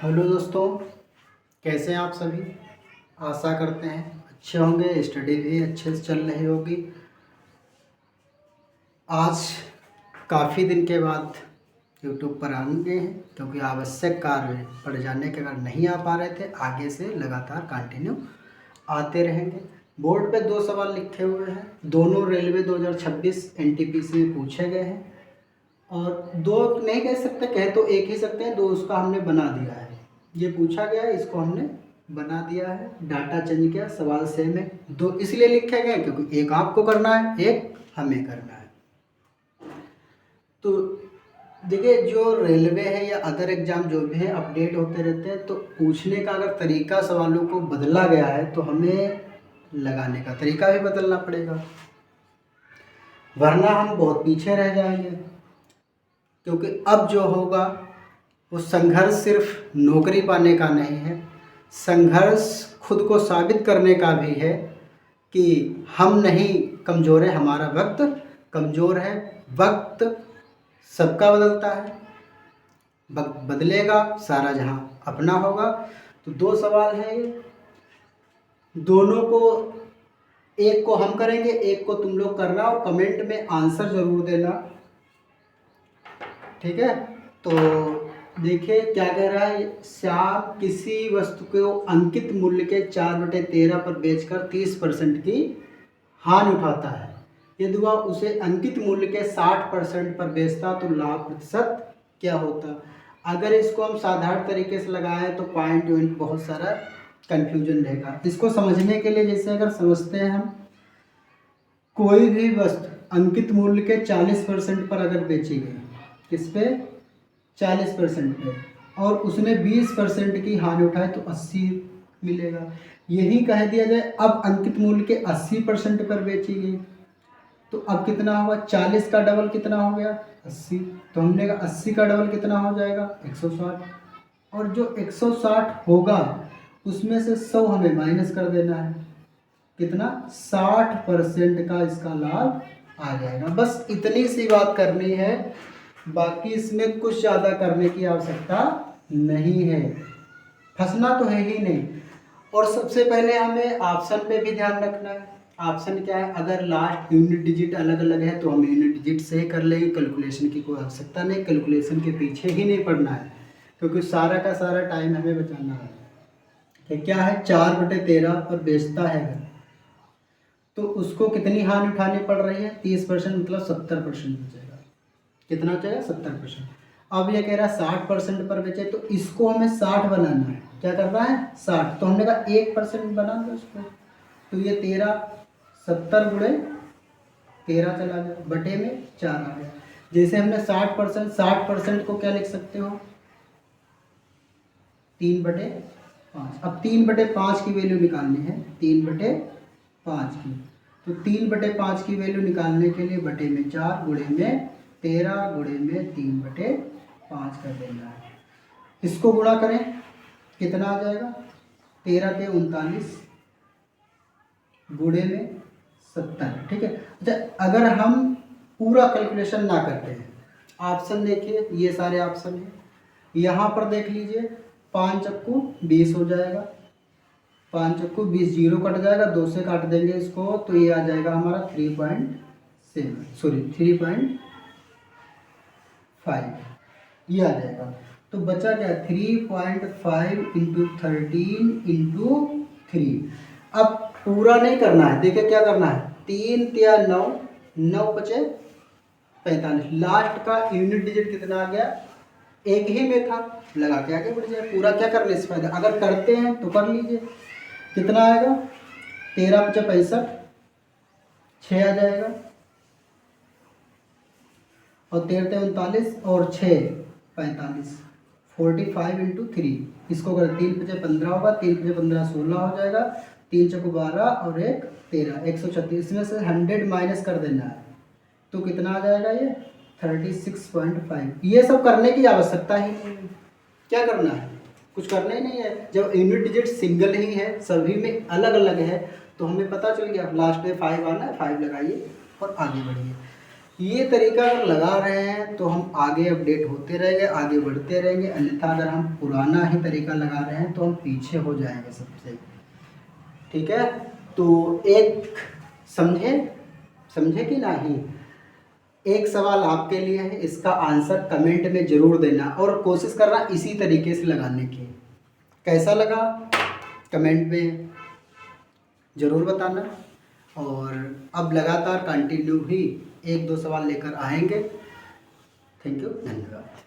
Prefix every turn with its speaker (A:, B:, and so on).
A: Hello दोस्तों, कैसे हैं आप सभी। आशा करते हैं अच्छे होंगे, स्टडी भी अच्छे से चल रही होगी। आज काफ़ी दिन के बाद यूट्यूब पर आ गए हैं क्योंकि आवश्यक कार्य पड़ जाने के कारण नहीं आ पा रहे थे। आगे से लगातार कंटिन्यू आते रहेंगे। बोर्ड पे 2 सवाल लिखे हुए हैं, दोनों रेलवे 2026 एनटीपीसी में पूछे गए हैं और 2 नहीं कह सकते, कह तो एक ही सकते हैं, 2 उसका हमने बना दिया है। ये पूछा गया है, इसको हमने बना दिया है। डाटा चेंज किया, सवाल सेम है। 2 इसलिए लिखे गए क्योंकि एक आपको करना है, एक हमें करना है। तो देखिए, जो रेलवे है या अदर एग्जाम जो भी है अपडेट होते रहते हैं, तो पूछने का अगर तरीका सवालों को बदला गया है तो हमें लगाने का तरीका भी बदलना पड़ेगा, वरना हम बहुत पीछे रह जाएंगे। क्योंकि अब जो होगा वो संघर्ष सिर्फ नौकरी पाने का नहीं है, संघर्ष खुद को साबित करने का भी है कि हम नहीं कमज़ोर है, हमारा वक्त कमज़ोर है। वक्त सबका बदलता है, वक्त बदलेगा, सारा जहां अपना होगा। तो 2 सवाल हैं ये, दोनों को, एक को हम करेंगे, एक को तुम लोग करना और कमेंट में आंसर ज़रूर देना, ठीक है। तो देखिए क्या कह रहा है। श्याम किसी वस्तु को अंकित मूल्य के 4/13 पर बेचकर 30% की हानि उठाता है। यदि वह उसे अंकित मूल्य के 60% पर बेचता तो लाभ प्रतिशत क्या होता। अगर इसको हम साधारण तरीके से लगाएं तो पॉइंट बहुत सारा कंफ्यूजन रहेगा। इसको समझने के लिए जैसे अगर समझते हैं हम, कोई भी वस्तु अंकित मूल्य के 40% पर अगर बेची गई, किस पे 40% पे, और उसने 20% की हानि उठाई तो 80 मिलेगा। यही कह दिया जाए अब अंकित मूल्य के 80% पर बेची गई तो अब कितना होगा, 40 का डबल कितना हो गया 80। तो हमने कहा 80 का डबल कितना हो जाएगा 160, और जो 160 होगा उसमें से 100 हमें माइनस कर देना है। कितना, 60% का इसका लाभ आ जाएगा। बस इतनी सी बात करनी है, बाकी इसमें कुछ ज़्यादा करने की आवश्यकता नहीं है, फंसना तो है ही नहीं। और सबसे पहले हमें ऑप्शन पे भी ध्यान रखना है। ऑप्शन क्या है, अगर लास्ट यूनिट डिजिट अलग अलग है तो हम यूनिट डिजिट से ही कर लेंगे, कैलकुलेशन की कोई आवश्यकता नहीं, कैलकुलेशन के पीछे ही नहीं पड़ना है क्योंकि सारा का सारा टाइम हमें बचाना है। कि क्या है, 4/13 पर बेचता है अगर, तो उसको कितनी हानि उठानी पड़ रही है 30%, मतलब 70% बचेगा। कितना बचेगा 70%। अब ये कह रहा है 60% पर बेचे, तो इसको हमें 60 बनाना है। क्या करना है 60, तो हमने कहा 1% बना दो उसको, तो ये 13, 70 गुणे 13 चला गया, बटे में 4 आ गया। जैसे हमने 60% को क्या लिख सकते हो 3/5। अब 3/5 की वैल्यू निकालनी है, 3/5 की, तो 3/5 की वैल्यू निकालने के लिए बटे में 4 गुणे में 13 गुणे में 3/5 कर देना है। इसको गुणा करें कितना आ जाएगा, 13 के 39 गुणे में 70, ठीक है। अच्छा, अगर हम पूरा कैलकुलेशन ना करते हैं, ऑप्शन देखिए, ये सारे ऑप्शन हैं, यहाँ पर देख लीजिए 5 चक्कू 20 हो जाएगा, 5 चक्कू 20, 0 कट जाएगा, 2 से काट देंगे इसको, तो ये आ जाएगा हमारा 3.5, ये आ जाएगा। तो बचा क्या, 3.5 इंटू 13 इंटू 3। अब पूरा नहीं करना है, देखिए क्या करना है, 3 या 9, 9 बचे 45, लास्ट का यूनिट डिजिट कितना आ गया, एक ही में था, लगा के आगे बढ़ जाए। पूरा क्या करने से फायदा, अगर करते हैं तो कर लीजिए, कितना आएगा 13 × 65, 6 आ जाएगा, और 13 39 और 6 45, 45 इंटू 3। इसको अगर 3 × 5 15 होगा, 3 × 15 16 हो जाएगा, 3 × 12 और 1 13, 136 में से 100 माइनस कर देना है, तो कितना आ जाएगा ये 36.5। ये सब करने की आवश्यकता ही नहीं है, क्या करना है, कुछ करना ही नहीं है। जब यूनिट डिजिट सिंगल ही है, सभी में अलग अलग है, तो हमें पता चल गया लास्ट में 5 आना है, 5 लगाइए और आगे बढ़िए। ये तरीका अगर लगा रहे हैं तो हम आगे अपडेट होते रहेंगे, आगे बढ़ते रहेंगे। अन्यथा अगर हम पुराना ही तरीका लगा रहे हैं तो हम पीछे हो जाएंगे सबसे। ठीक है, तो एक समझे समझे कि नहीं? एक सवाल आपके लिए है, इसका आंसर कमेंट में ज़रूर देना और कोशिश करना इसी तरीके से लगाने की। कैसा लगा कमेंट में ज़रूर बताना। और अब लगातार कंटिन्यू ही 1-2 सवाल लेकर आएंगे। थैंक यू, धन्यवाद।